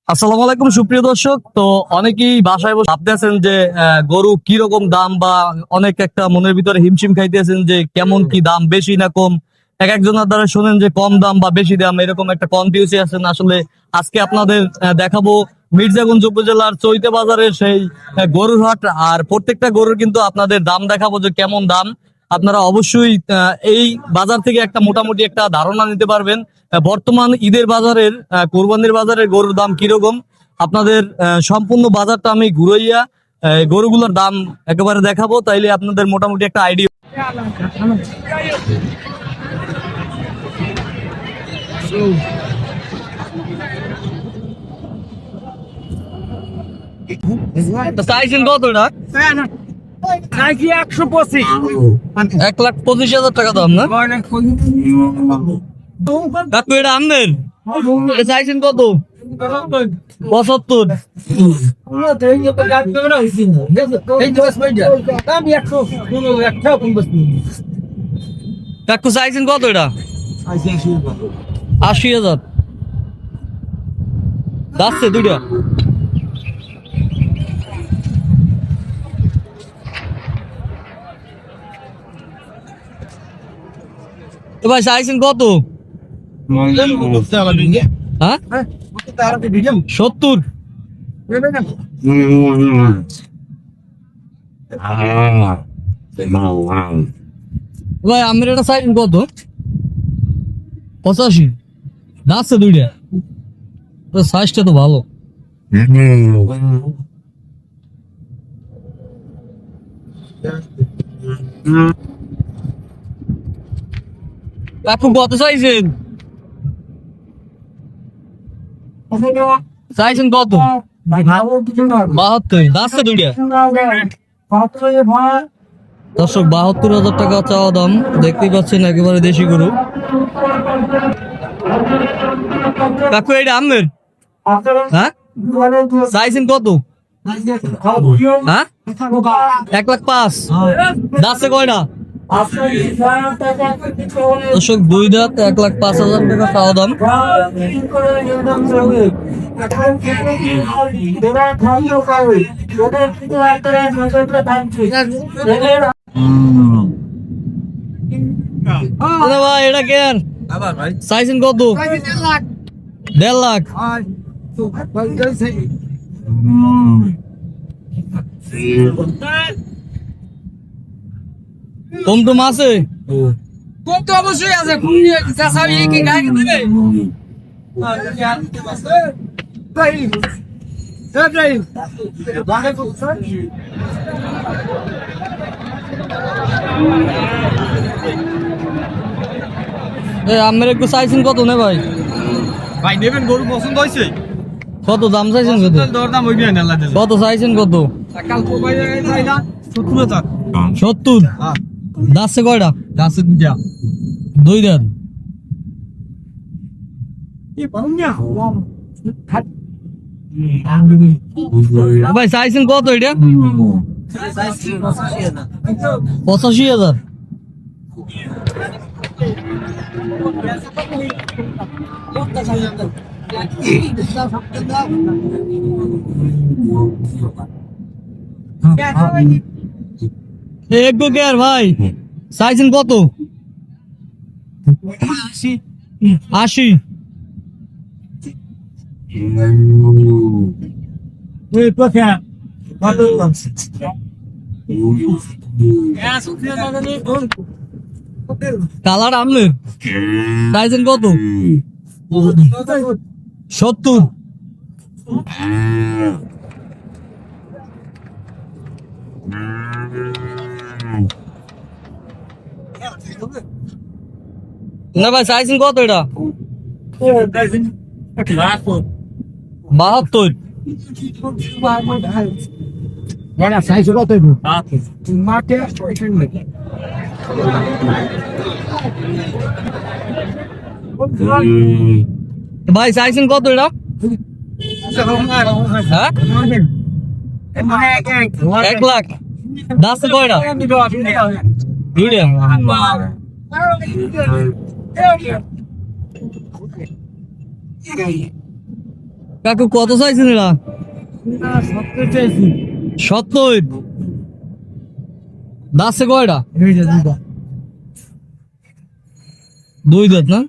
আসসালামু আলাইকুম সুপ্রিয় দর্শক। তো অনেকেই বাসায় বসে ভাবতেছেন যে গরু কি রকম দাম, বা অনেক একটা মনের ভিতরে হিমশিম খাইতেছেন যে কেমন কি দাম, বেশি না কম। এক একজনের দ্বারা শুনেন যে কম দাম বা বেশি দাম, এরকম একটা কনফিউজে আছেন। আসলে আজকে আপনাদের দেখাবো মির্জাগঞ্জ উপজেলার চৈতে বাজারের সেই গরুর হাট। আর প্রত্যেকটা গরুর কিন্তু আপনাদের দাম দেখাবো যে কেমন দাম। আপনারা অবশ্যই এই বাজার থেকে একটা মোটামুটি একটা ধারণা নিতে পারবেন বর্তমান ঈদের বাজারের, কোরবানির বাজারের গরুর দাম কিরকম। আপনাদের সম্পূর্ণ বাজারটা আমি ঘুরাইয়া গরুগুলোর দাম একেবারে দেখাবো, তাইলে আপনাদের মোটামুটি একটা আইডিয়া। চাইছেন কত এটা? 1,25,000 টাকা দাম না কাকু? এটা আমনের? এটা চাইছেন কত? 75। কাকু চাইছেন কত এটা? 80,000 যাচ্ছে দুইটা। ভাই চাইছেন কত? হ্যাঁ 70। ভাই আমের এটা চাইছেন কত? 85 যাচ্ছে দুইটা। সাইজটা তো ভালো। কাকু কত চাইছেন? চাইছেন কত? 72 যাচ্ছে দুইটা। দর্শক 72,000 টাকা চাওয়া দাম, দেখতেই পাচ্ছেন একেবারে দেশি গরু। কাকু এটা আমের? হ্যাঁ চাইছেন কত? হ্যাঁ 1,05,000 যাচ্ছে কয়টা? দর্শক দুই দাঁত, 1,05,000 টাকা চাওয়া দাম। ভাই এটা কেন চাইছেন কত? 1.5 লাখ। কম টম আছে? কম তো অবশ্যই আছে। আমার একটু চাইছেন কত না ভাই? ভাই নেবেন, গরু পছন্দ হয়েছে। কত দাম চাইছেন? কত চাইছেন কত? 70 যাচ্ছে কয়টা? যাচ্ছে দুইটা। দুই দাঁত। ভাই চাইছেন কত এটা? 85,000। একটু কে আর ভাই চাইছেন কত? 80। কালার আমলের চাইছেন কত? 70। না ভাই চাইছেন কত এটা? 72। ভাই চাইছেন কত এটা? হ্যাঁ 1 লাখ। যাচ্ছে কয়টা? দুইটা। কাকু কত চাইছেন এরা? 70। দাঁতছে কয়টা? 2 দাঁত না?